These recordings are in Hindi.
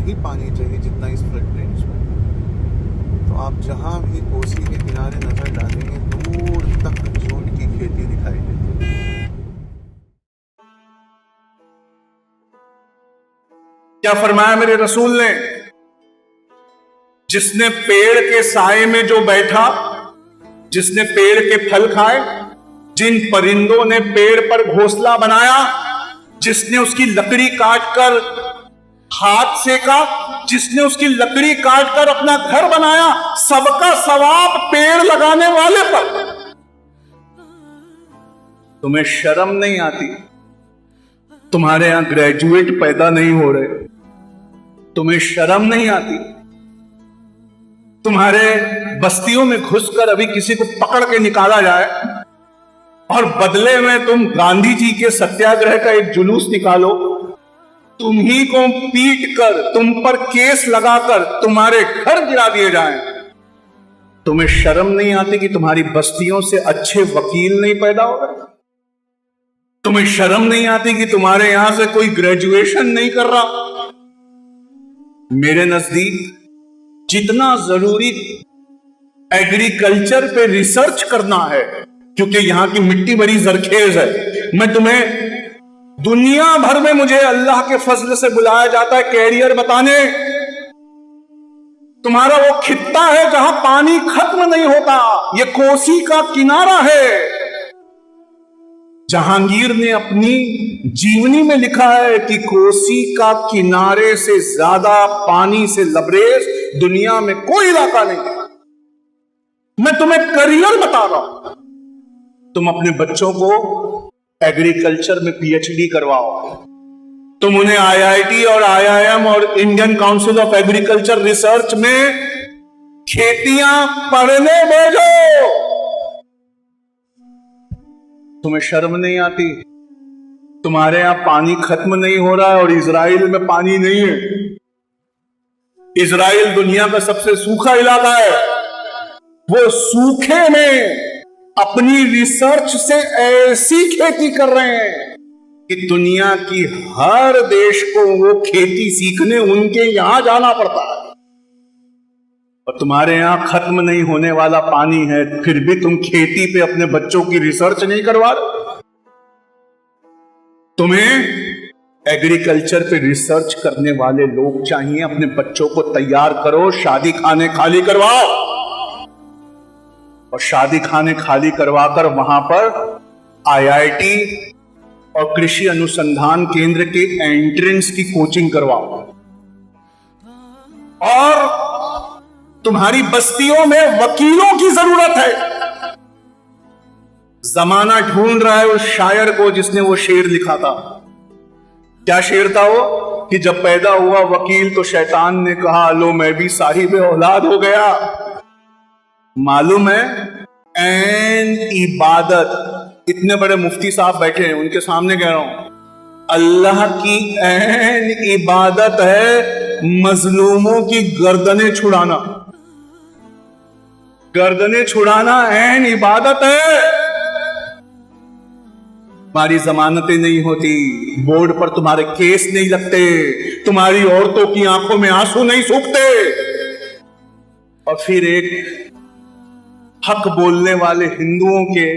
ही पानी चाहिए जितना इस फ्लड रेंज में। तो आप जहाँ भी कोसी के किनारे नजर डालेंगे दूर तक जूट की खेती दिखाई देती है। क्या फरमाया मेरे रसूल ने, जिसने पेड़ के साए में जो बैठा, जिसने पेड़ के फल खाए, जिन परिंदों ने पेड़ पर घोंसला बनाया, जिसने उसकी लकड़ी काटकर हाथ सेका, जिसने उसकी लकड़ी काटकर अपना घर बनाया, सबका सवाब पेड़ लगाने वाले पर। तुम्हें शर्म नहीं आती? तुम्हारे यहां ग्रेजुएट पैदा नहीं हो रहे, तुम्हें शर्म नहीं आती? तुम्हारे बस्तियों में घुसकर अभी किसी को पकड़ के निकाला जाए और बदले में तुम गांधी जी के सत्याग्रह का एक जुलूस निकालो, तुम ही को पीट कर, तुम पर केस लगाकर तुम्हारे घर गिरा दिए जाएं। तुम्हें शर्म नहीं आती कि तुम्हारी बस्तियों से अच्छे वकील नहीं पैदा हो रहे? तुम्हें शर्म नहीं आती कि तुम्हारे यहां से कोई ग्रेजुएशन नहीं कर रहा? मेरे नजदीक जितना जरूरी एग्रीकल्चर पे रिसर्च करना है, क्योंकि यहां की मिट्टी बड़ी जरखेज है। मैं तुम्हें दुनिया भर में, मुझे अल्लाह के फजल से बुलाया जाता है कैरियर बताने। तुम्हारा वो खित्ता है जहां पानी खत्म नहीं होता, ये कोसी का किनारा है। जहांगीर ने अपनी जीवनी में लिखा है कि कोसी का किनारे से ज्यादा पानी से लबरेज दुनिया में कोई इलाका नहीं। मैं तुम्हें करियर बता रहा हूं, तुम अपने बच्चों को एग्रीकल्चर में पीएचडी करवाओ, तुम उन्हें आईआईटी और आईआईएम और Indian council of agriculture research में खेतियां पढ़ने भेजो। तुम्हें शर्म नहीं आती? तुम्हारे यहां पानी खत्म नहीं हो रहा है और इजराइल में पानी नहीं है। इजराइल दुनिया का सबसे सूखा इलाका है। वो सूखे में अपनी रिसर्च से ऐसी खेती कर रहे हैं कि दुनिया की हर देश को वो खेती सीखने उनके यहां जाना पड़ता है। और तुम्हारे यहां खत्म नहीं होने वाला पानी है, फिर भी तुम खेती पे अपने बच्चों की रिसर्च नहीं करवा रहे। तुम्हें एग्रीकल्चर पे रिसर्च करने वाले लोग चाहिए, अपने बच्चों को तैयार करो, शादी खाने खाली करवाओ और शादी खाने खाली करवाकर वहां पर आईआईटी और कृषि अनुसंधान केंद्र के एंट्रेंस की कोचिंग करवाओ। और तुम्हारी बस्तियों में वकीलों की जरूरत है। जमाना ढूंढ रहा है उस शायर को जिसने वो शेर लिखा था। क्या शेर था वो? कि जब पैदा हुआ वकील तो शैतान ने कहा लो मैं भी साहिब औलाद हो गया। मालूम है, ऐन इबादत, इतने बड़े मुफ्ती साहब बैठे हैं, उनके सामने कह रहा हूं, अल्लाह की ऐन इबादत है मजलूमों की गर्दनें छुड़ाना। गर्दनें छुड़ाना ऐन इबादत है। तुम्हारी जमानतें नहीं होती, बोर्ड पर तुम्हारे केस नहीं लगते, तुम्हारी औरतों की आंखों में आंसू नहीं सूखते। और फिर एक हक बोलने वाले हिंदुओं के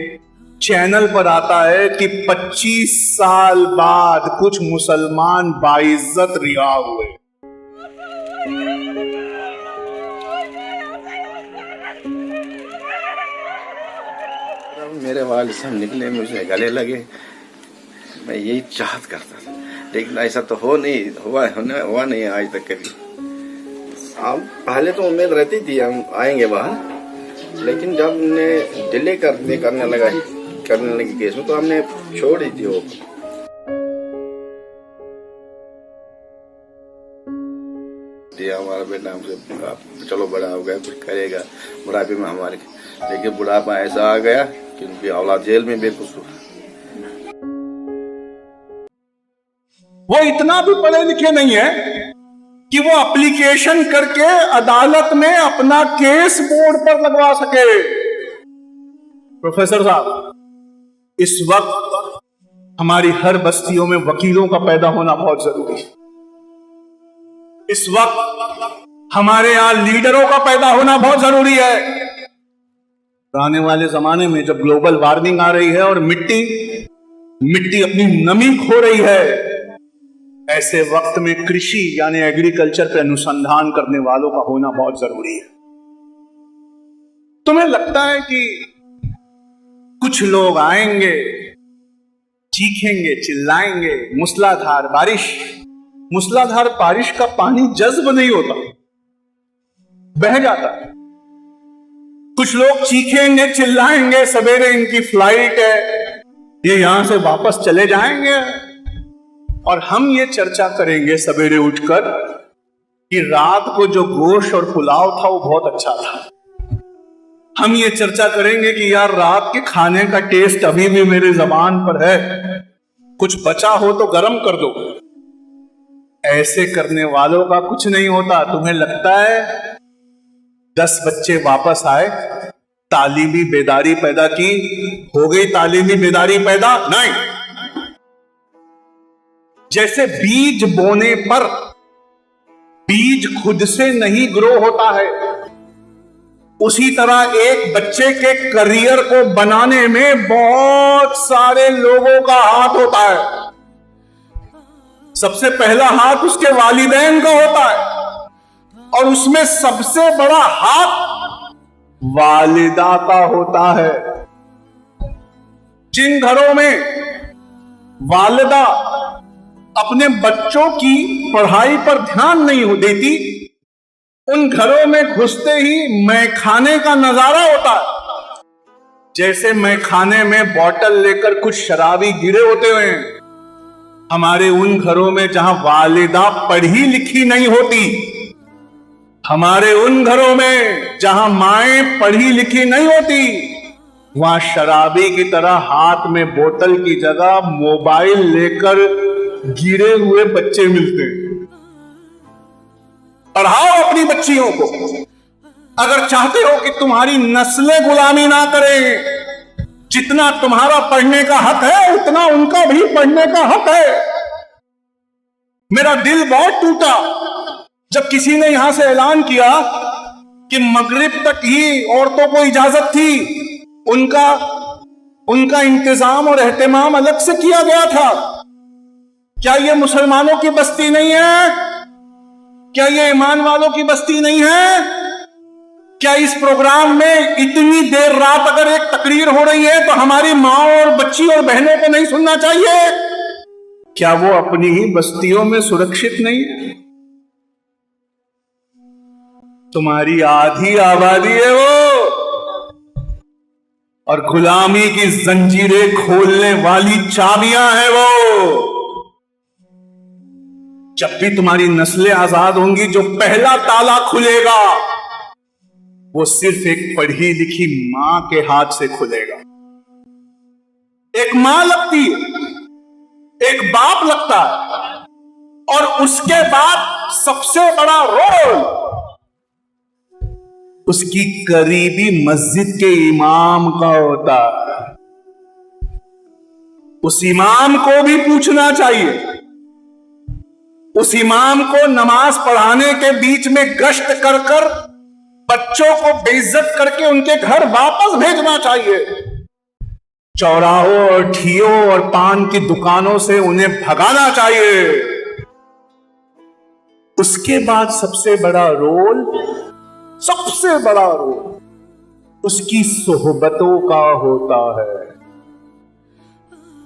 चैनल पर आता है कि 25 साल बाद कुछ मुसलमान बाइज्जत रिहा हुए। मेरे वाल सब निकले, मुझे गले लगे। मैं यही चाहत करता था, लेकिन ऐसा तो हुआ नहीं आज तक कभी। अब पहले तो उम्मीद रहती थी हम आएंगे बाहर, लेकिन जब हमने डिले करने लगी केस में, तो हमने छोड़ ही थी वो। हमारा बेटा हमसे चलो बड़ा हो गया, कुछ करेगा बुढ़ापे में हमारे, लेकिन बुढ़ापा ऐसा आ गया कि उनकी औलाद जेल में बेकसूर। वो इतना भी पढ़े लिखे नहीं है कि वो एप्लीकेशन करके अदालत में अपना केस बोर्ड पर लगवा सके। प्रोफेसर साहब, इस वक्त हमारी हर बस्तियों में वकीलों का पैदा होना बहुत जरूरी है। इस वक्त हमारे यहां लीडरों का पैदा होना बहुत जरूरी है। आने वाले जमाने में जब ग्लोबल वार्मिंग आ रही है और मिट्टी अपनी नमी खो रही है, ऐसे वक्त में कृषि यानी एग्रीकल्चर पे अनुसंधान करने वालों का होना बहुत जरूरी है। तुम्हें लगता है कि कुछ लोग आएंगे, चीखेंगे, चिल्लाएंगे, मूसलाधार बारिश का पानी जज्ब नहीं होता, बह जाता है। कुछ लोग चीखेंगे, चिल्लाएंगे, सवेरे इनकी फ्लाइट है, ये यहां से वापस चले जाएंगे और हम ये चर्चा करेंगे सवेरे उठकर कि रात को जो गोश्त और पुलाव था वो बहुत अच्छा था। हम ये चर्चा करेंगे कि यार रात के खाने का टेस्ट अभी भी मेरे जबान पर है, कुछ बचा हो तो गरम कर दो। ऐसे करने वालों का कुछ नहीं होता। तुम्हें लगता है 10 बच्चे वापस आए, तालीमी बेदारी पैदा की, हो गई तालीमी बेदारी पैदा? नहीं। जैसे बीज बोने पर बीज खुद से नहीं ग्रो होता है, उसी तरह एक बच्चे के करियर को बनाने में बहुत सारे लोगों का हाथ होता है। सबसे पहला हाथ उसके वालिदैन का होता है और उसमें सबसे बड़ा हाथ वालिदा का होता है। जिन घरों में वालिदा अपने बच्चों की पढ़ाई पर ध्यान नहीं देती, उन घरों में घुसते ही मैखाने का नजारा होता है। जैसे मैखाने में बोतल लेकर कुछ शराबी गिरे होते हुए, हमारे उन घरों में जहां वालिदा पढ़ी लिखी नहीं होती, हमारे उन घरों में जहां माएं पढ़ी लिखी नहीं होती, वहां शराबी की तरह हाथ में बोतल की जगह मोबाइल लेकर गिरे हुए बच्चे मिलते हैं। पढ़ाओ अपनी बच्चियों को। अगर चाहते हो कि तुम्हारी नस्लें गुलामी ना करें, जितना तुम्हारा पढ़ने का हक है उतना उनका भी पढ़ने का हक है। मेरा दिल बहुत टूटा जब किसी ने यहां से ऐलान किया कि मगरिब तक ही औरतों को इजाजत थी, उनका इंतजाम और एहतमाम अलग से किया गया था। क्या ये मुसलमानों की बस्ती नहीं है? क्या ये ईमान वालों की बस्ती नहीं है? क्या इस प्रोग्राम में इतनी देर रात अगर एक तकरीर हो रही है तो हमारी माँ और बच्ची और बहनों को नहीं सुनना चाहिए? क्या वो अपनी ही बस्तियों में सुरक्षित नहीं है? तुम्हारी आधी आबादी है वो, और गुलामी की जंजीरें खोलने वाली चाबियां हैं वो। जब भी तुम्हारी नस्लें आजाद होंगी, जो पहला ताला खुलेगा वो सिर्फ एक पढ़ी लिखी मां के हाथ से खुलेगा। एक मां लगती है, एक बाप लगता है, और उसके बाद सबसे बड़ा रोल उसकी करीबी मस्जिद के इमाम का होता है। उस इमाम को भी पूछना चाहिए, उस इमाम को नमाज पढ़ाने के बीच में गश्त कर कर बच्चों को बेइज्जत करके उनके घर वापस भेजना चाहिए। चौराहों और ठियों और पान की दुकानों से उन्हें भगाना चाहिए। उसके बाद सबसे बड़ा रोल उसकी सोहबतों का होता है।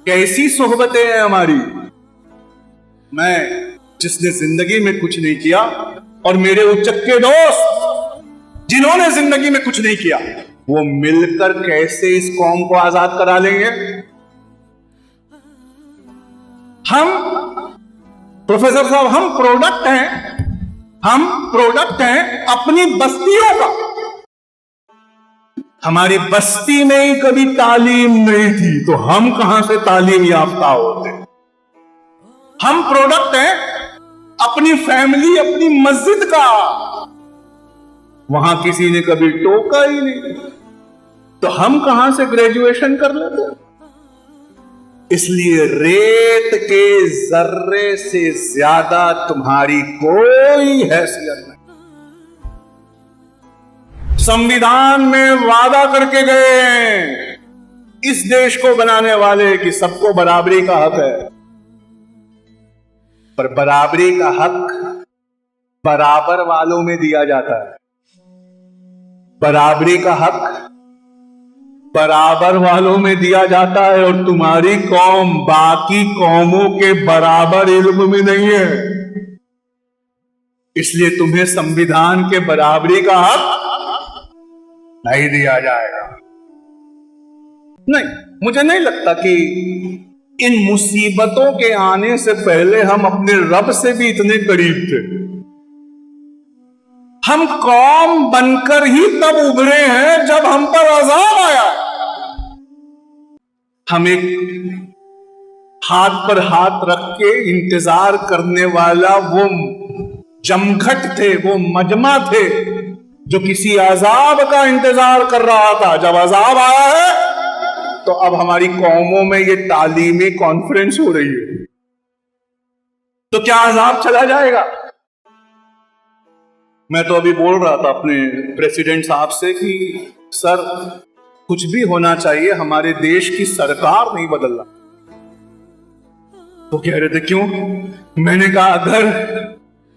कैसी सोहबतें हैं हमारी? मैं जिसने जिंदगी में कुछ नहीं किया और मेरे उचक्के दोस्त जिन्होंने जिंदगी में कुछ नहीं किया, वो मिलकर कैसे इस कौम को आजाद करा लेंगे? हम प्रोफेसर साहब, हम प्रोडक्ट हैं अपनी बस्तियों का। हमारी बस्ती में ही कभी तालीम नहीं थी तो हम कहां से तालीम याफ्ता होते? हम प्रोडक्ट हैं अपनी फैमिली, अपनी मस्जिद का। वहां किसी ने कभी टोका ही नहीं तो हम कहां से ग्रेजुएशन कर लेते? इसलिए रेत के जर्रे से ज्यादा तुम्हारी कोई हैसियत नहीं। संविधान में वादा करके गए हैं इस देश को बनाने वाले कि सबको बराबरी का हक है, पर बराबरी का हक बराबर वालों में दिया जाता है। बराबरी का हक बराबर वालों में दिया जाता है और तुम्हारी कौम बाकी कौमों के बराबर इल्म में नहीं है। इसलिए तुम्हें संविधान के बराबरी का हक नहीं दिया जाएगा। नहीं, मुझे नहीं लगता कि इन मुसीबतों के आने से पहले हम अपने रब से भी इतने करीब थे। हम कौम बनकर ही तब उभरे हैं जब हम पर अज़ाब आया। हम एक हाथ पर हाथ रख के इंतजार करने वाला वो जमघट थे, वो मजमा थे जो किसी अज़ाब का इंतजार कर रहा था। जब अज़ाब आया है तो अब हमारी कौमों में ये तालीमी कॉन्फ्रेंस हो रही है, तो क्या अज़ाब चला जाएगा? मैं तो अभी बोल रहा था अपने प्रेसिडेंट साहब से कि सर कुछ भी होना चाहिए, हमारे देश की सरकार नहीं बदलना। तो कह रहे थे क्यों? मैंने कहा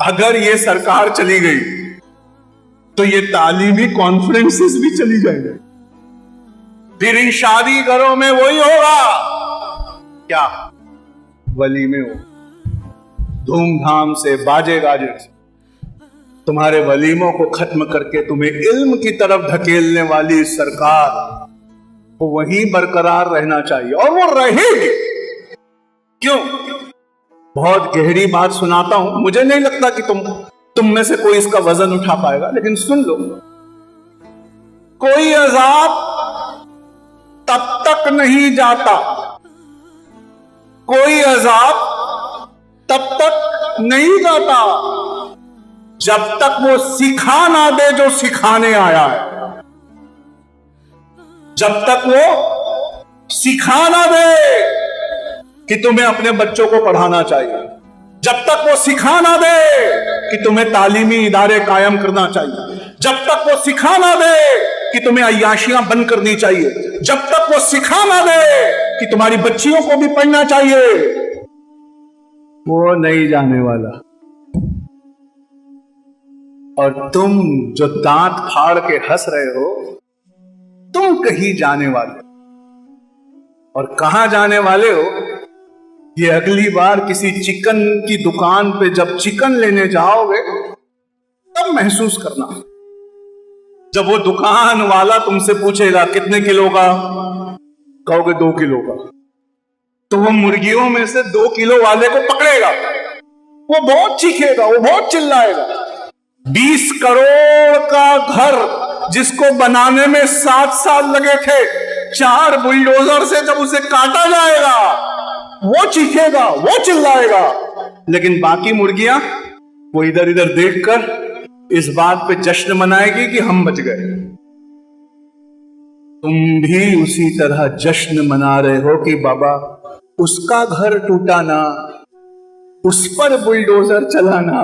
अगर ये सरकार चली गई तो ये तालीमी कॉन्फ्रेंसेस भी चली जाएंगे। फिर इन शादी घरों में वही होगा, क्या वलीमे हो, धूमधाम से बाजे गाजे से। तुम्हारे वलीमों को खत्म करके तुम्हें इल्म की तरफ धकेलने वाली सरकार को वहीं बरकरार रहना चाहिए, और वो रहेगी। क्यों? बहुत गहरी बात सुनाता हूं, मुझे नहीं लगता कि तुम में से कोई इसका वजन उठा पाएगा, लेकिन सुन लो। कोई अज़ाब तब तक नहीं जाता, कोई अज़ाब तब तक नहीं जाता जब तक वो सिखा ना दे जो सिखाने आया है। जब तक वो सिखा ना दे कि तुम्हें अपने बच्चों को पढ़ाना चाहिए, जब तक वो सिखा ना दे कि तुम्हें तालीमी इदारे कायम करना चाहिए, जब तक वो सिखा ना दे कि तुम्हें अय्याशियां बंद करनी चाहिए, जब तक वो सिखा ना दे कि तुम्हारी बच्चियों को भी पढ़ना चाहिए, वो नहीं जाने वाला। और तुम जो दांत फाड़ के हंस रहे हो, तुम कहीं जाने वाले। और कहां जाने वाले हो ये अगली बार किसी चिकन की दुकान पे जब चिकन लेने जाओगे तब महसूस करना। जब वो दुकान वाला तुमसे पूछेगा कितने किलो का, कहोगे 2 किलो का, तो वो मुर्गियों में से 2 किलो वाले को पकड़ेगा, वो बहुत चीखेगा, वो बहुत चिल्लाएगा। 20 करोड़ का घर जिसको बनाने में 7 साल लगे थे, 4 बुलडोजर से जब उसे काटा जाएगा, वो चीखेगा, वो चिल्लाएगा। लेकिन बाकी मुर्गियां वो इधर इधर देखकर इस बात पे जश्न मनाएगी कि हम बच गए। तुम भी उसी तरह जश्न मना रहे हो कि बाबा उसका घर टूटा ना, उस पर बुलडोजर चलाना,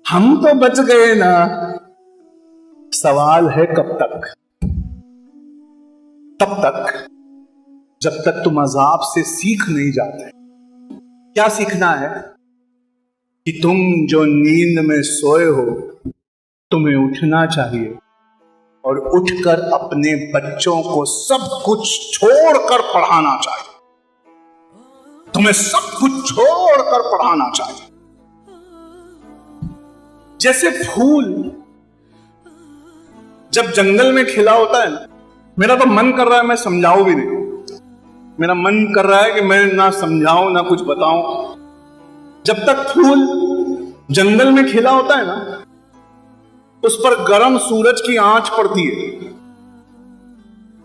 हम तो बच गए ना। सवाल है कब तक? तब तक जब तक तुम अजाब से सीख नहीं जाते। क्या सीखना है? कि तुम जो नींद में सोए हो, तुम्हें उठना चाहिए और उठकर अपने बच्चों को सब कुछ छोड़कर पढ़ाना चाहिए। तुम्हें सब कुछ छोड़कर पढ़ाना चाहिए। जैसे फूल जब जंगल में खिला होता है ना, मेरा तो मन कर रहा है मैं समझाऊं भी नहीं, मेरा मन कर रहा है कि मैं ना समझाऊं ना कुछ बताऊं। जब तक फूल जंगल में खिला होता है ना, उस पर गर्म सूरज की आंच पड़ती है,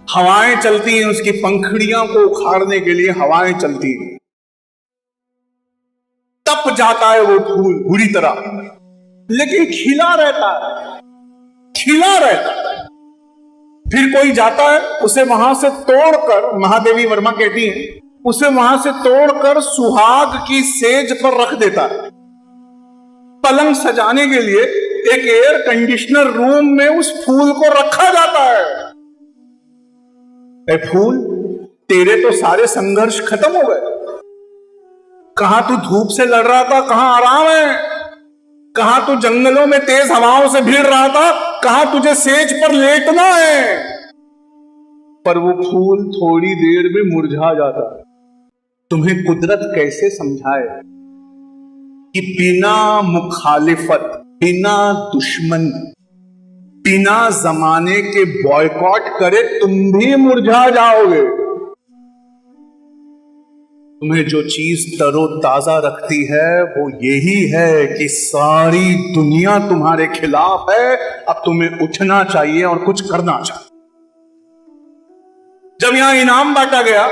हवाएं चलती हैं, उसकी पंखुड़ियों को उखाड़ने के लिए हवाएं चलती हैं। तप जाता है वो फूल बुरी तरह, लेकिन खिला रहता है, खिला रहता है। फिर कोई जाता है उसे वहां से तोड़कर, महादेवी वर्मा कहती हैं उसे वहां से तोड़कर सुहाग की सेज पर रख देता है। पलंग सजाने के लिए एक एयर कंडीशनर रूम में उस फूल को रखा जाता है। ए फूल, तेरे तो सारे संघर्ष खत्म हो गए। कहां तू धूप से लड़ रहा था, कहां आराम है। कहां तू जंगलों में तेज हवाओं से भिड़ रहा था, कहां तुझे सेज पर लेटना है। पर वो फूल थोड़ी देर में मुरझा जाता है। तुम्हें कुदरत कैसे समझाए कि बिना मुखालिफत, बिना दुश्मन, बिना जमाने के बॉयकॉट करे तुम भी मुरझा जाओगे। तुम्हें जो चीज तरोताजा रखती है वो यही है कि सारी दुनिया तुम्हारे खिलाफ है। अब तुम्हें उठना चाहिए और कुछ करना चाहिए। जब यहां इनाम बांटा गया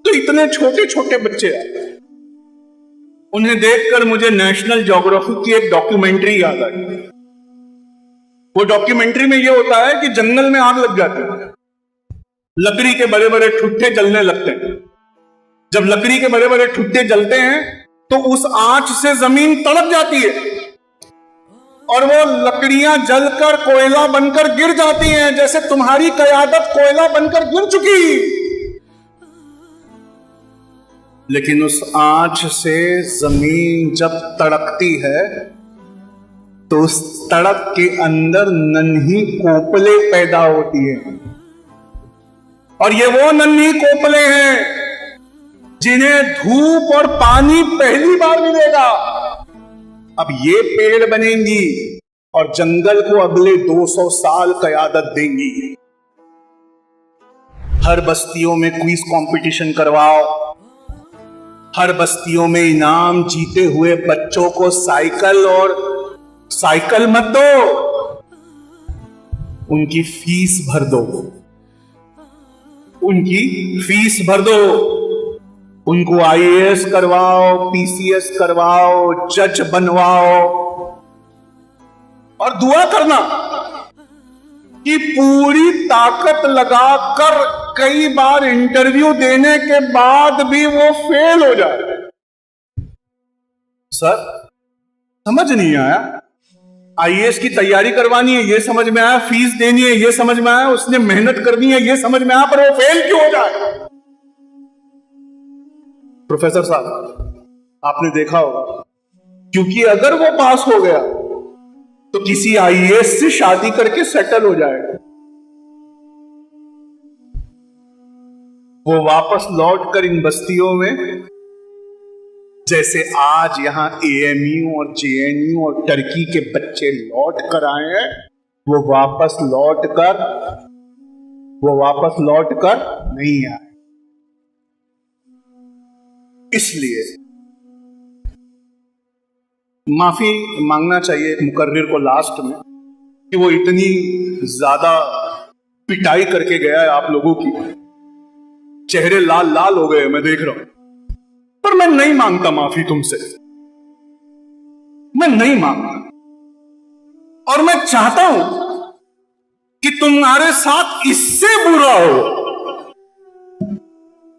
तो इतने छोटे छोटे बच्चे आए। उन्हें देखकर मुझे नेशनल ज्योग्राफी की एक डॉक्यूमेंट्री याद आई। वो डॉक्यूमेंट्री में ये होता है कि जंगल में आग लग जाती है, लकड़ी के बड़े बड़े ठुट्ठे जलने लगते हैं। जब लकड़ी के बड़े बड़े ठुट्ठे जलते हैं तो उस आंच से जमीन तड़प जाती है और वो लकड़ियां जलकर कोयला बनकर गिर जाती हैं, जैसे तुम्हारी कयादत कोयला बनकर गिर चुकी। लेकिन उस आंच से जमीन जब तड़कती है तो उस तड़प के अंदर नन्ही कोपले पैदा होती हैं। और ये वो नन्ही कोपले हैं जिन्हें धूप और पानी पहली बार मिलेगा। अब ये पेड़ बनेंगी और जंगल को अगले 200 साल कयादत देंगी। हर बस्तियों में क्विज कंपटीशन करवाओ, हर बस्तियों में इनाम जीते हुए बच्चों को साइकिल, और साइकिल मत दो, उनकी फीस भर दो, उनकी फीस भर दो। उनको आईएएस करवाओ, पीसीएस करवाओ, जज बनवाओ और दुआ करना कि पूरी ताकत लगाकर कई बार इंटरव्यू देने के बाद भी वो फेल हो जाए। सर, समझ नहीं आया। आईएएस की तैयारी करवानी है, ये समझ में आया। फीस देनी है, ये समझ में आया। उसने मेहनत करनी है, ये समझ में आया। पर वो फेल क्यों हो जाए? प्रोफेसर साहब, आपने देखा होगा, क्योंकि अगर वो पास हो गया तो किसी आईएएस से शादी करके सेटल हो जाएगा। वो वापस लौटकर इन बस्तियों में, जैसे आज यहां एएमयू और जेएनयू और टर्की के बच्चे लौट कर आए हैं, वो वापस लौटकर नहीं आए। इसलिए माफी मांगना चाहिए मुकर्रिर को लास्ट में कि वो इतनी ज्यादा पिटाई करके गया है आप लोगों की। चेहरे लाल लाल हो गए, मैं देख रहा हूं। पर मैं नहीं मांगता माफी तुमसे, मैं नहीं मांगता। और मैं चाहता हूं कि तुम्हारे साथ इससे बुरा हो।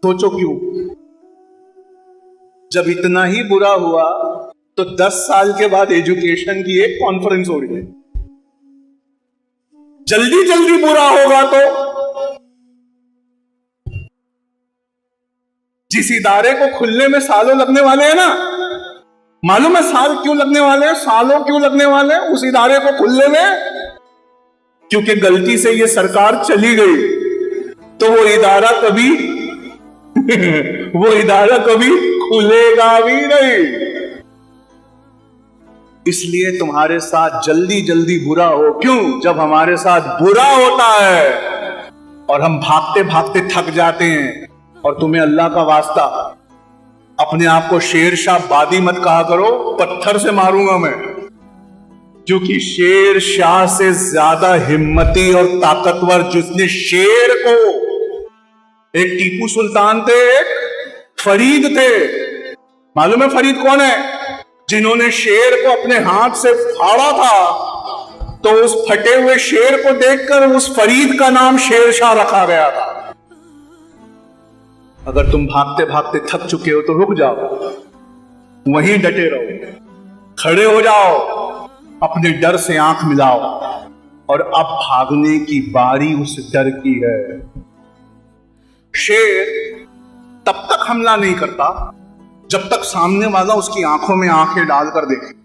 सोचो क्यों? जब इतना ही बुरा हुआ तो 10 साल के बाद एजुकेशन की एक कॉन्फ्रेंस हो रही है। जल्दी जल्दी बुरा होगा तो जिस इदारे को खुलने में सालों लगने वाले हैं ना, मालूम है साल क्यों लगने वाले हैं, सालों क्यों लगने वाले हैं उस इदारे को खुलने में? क्योंकि गलती से ये सरकार चली गई तो वो इदारा कभी खुलेगा भी नहीं। इसलिए तुम्हारे साथ जल्दी जल्दी बुरा हो। क्यों? जब हमारे साथ बुरा होता है और हम भागते भागते थक जाते हैं। और तुम्हें अल्लाह का वास्ता, अपने आप को शेरशाह बादी मत कहा करो, पत्थर से मारूंगा मैं। क्योंकि शेर शाह से ज्यादा हिम्मती और ताकतवर जिसने शेर को, एक टीपू सुल्तान थे, एक फरीद थे। मालूम है फरीद कौन है? जिन्होंने शेर को अपने हाथ से फाड़ा था तो उस फटे हुए शेर को देखकर उस फरीद का नाम शेर शाह रखा गया था। अगर तुम भागते भागते थक चुके हो तो रुक जाओ, वहीं डटे रहो, खड़े हो जाओ, अपने डर से आंख मिलाओ, और अब भागने की बारी उस डर की है। शेर तब तक हमला नहीं करता जब तक सामने वाला उसकी आंखों में आंखें डालकर देखे।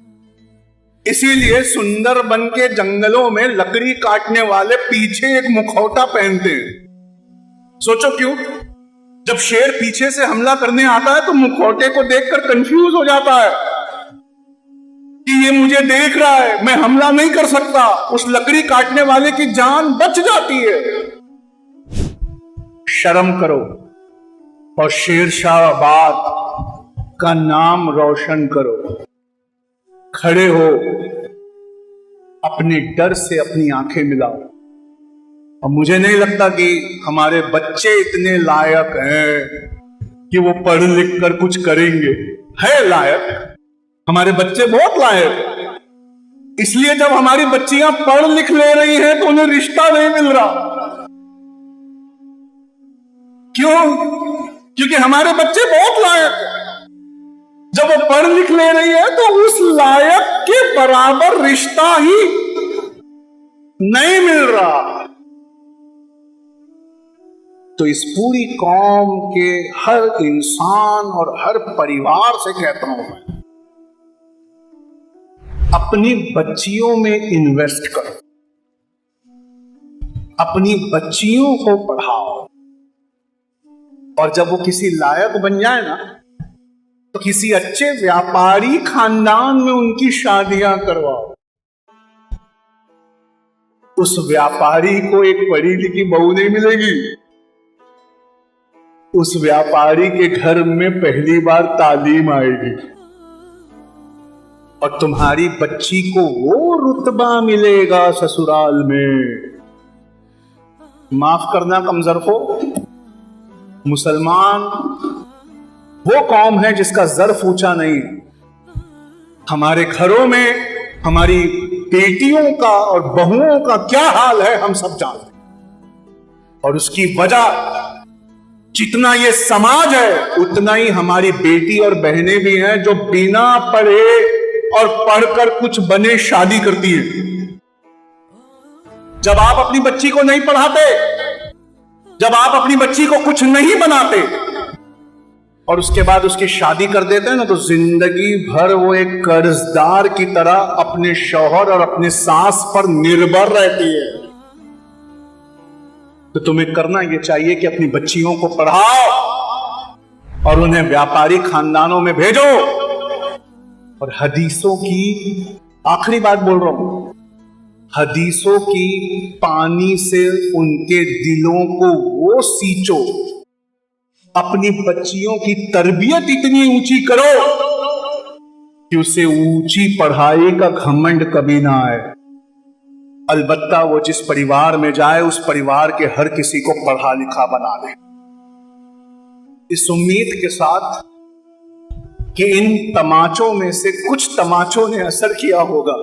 इसीलिए सुंदरबन के जंगलों में लकड़ी काटने वाले पीछे एक मुखौटा पहनते हैं। सोचो क्यों? जब शेर पीछे से हमला करने आता है तो मुखौटे को देखकर कंफ्यूज हो जाता है कि ये मुझे देख रहा है, मैं हमला नहीं कर सकता। उस लकड़ी काटने वाले की जान बच जाती है। शर्म करो और शेरशाह का नाम रोशन करो। खड़े हो, अपने डर से अपनी आंखें मिलाओ। और मुझे नहीं लगता कि हमारे बच्चे इतने लायक हैं कि वो पढ़ लिख कर कुछ करेंगे। है लायक, हमारे बच्चे बहुत लायक। इसलिए जब हमारी बच्चियां पढ़ लिख ले रही हैं तो उन्हें रिश्ता नहीं मिल रहा। क्यों? क्योंकि हमारे बच्चे बहुत लायक हैं। जब वो पढ़ लिख ले रही है तो उस लायक के बराबर रिश्ता ही नहीं मिल रहा। तो इस पूरी कौम के हर इंसान और हर परिवार से कहता हूं मैं, अपनी बच्चियों में इन्वेस्ट करो, अपनी बच्चियों को पढ़ाओ, और जब वो किसी लायक बन जाए ना तो किसी अच्छे व्यापारी खानदान में उनकी शादियां करवाओ। उस व्यापारी को एक पढ़ी लिखी बहू नहीं मिलेगी। उस व्यापारी के घर में पहली बार तालीम आएगी और तुम्हारी बच्ची को वो रुतबा मिलेगा ससुराल में। माफ करना कमजरफो, मुसलमान वो कौम है जिसका ज़र्फ ऊंचा नहीं। हमारे घरों में हमारी बेटियों का और बहुओं का क्या हाल है हम सब जानते हैं, और उसकी वजह जितना ये समाज है उतना ही हमारी बेटी और बहनें भी हैं जो बिना पढ़े और पढ़कर कुछ बने शादी करती हैं। जब आप अपनी बच्ची को नहीं पढ़ाते, जब आप अपनी बच्ची को कुछ नहीं बनाते और उसके बाद उसकी शादी कर देते हैं ना, तो जिंदगी भर वो एक कर्जदार की तरह अपने शौहर और अपने सास पर निर्भर रहती है। तो तुम्हें करना यह चाहिए कि अपनी बच्चियों को पढ़ाओ और उन्हें व्यापारी खानदानों में भेजो। और हदीसों की आखिरी बात बोल रहा हूं, हदीसों की पानी से उनके दिलों को वो सींचो, अपनी बच्चियों की तरबियत इतनी ऊंची करो कि उसे ऊंची पढ़ाई का घमंड कभी ना आए। अलबत्ता वो जिस परिवार में जाए उस परिवार के हर किसी को पढ़ा लिखा बना दे, इस उम्मीद के साथ कि इन तमाचों में से कुछ तमाचों ने असर किया होगा।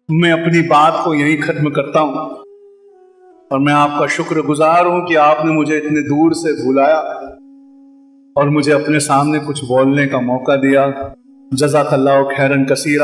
मैं अपनी बात को यहीं खत्म करता हूं और मैं आपका शुक्रगुजार हूं कि आपने मुझे इतने दूर से बुलाया और मुझे अपने सामने कुछ बोलने का मौका दिया। जज़ाकल्लाहु खैरन कसीरा।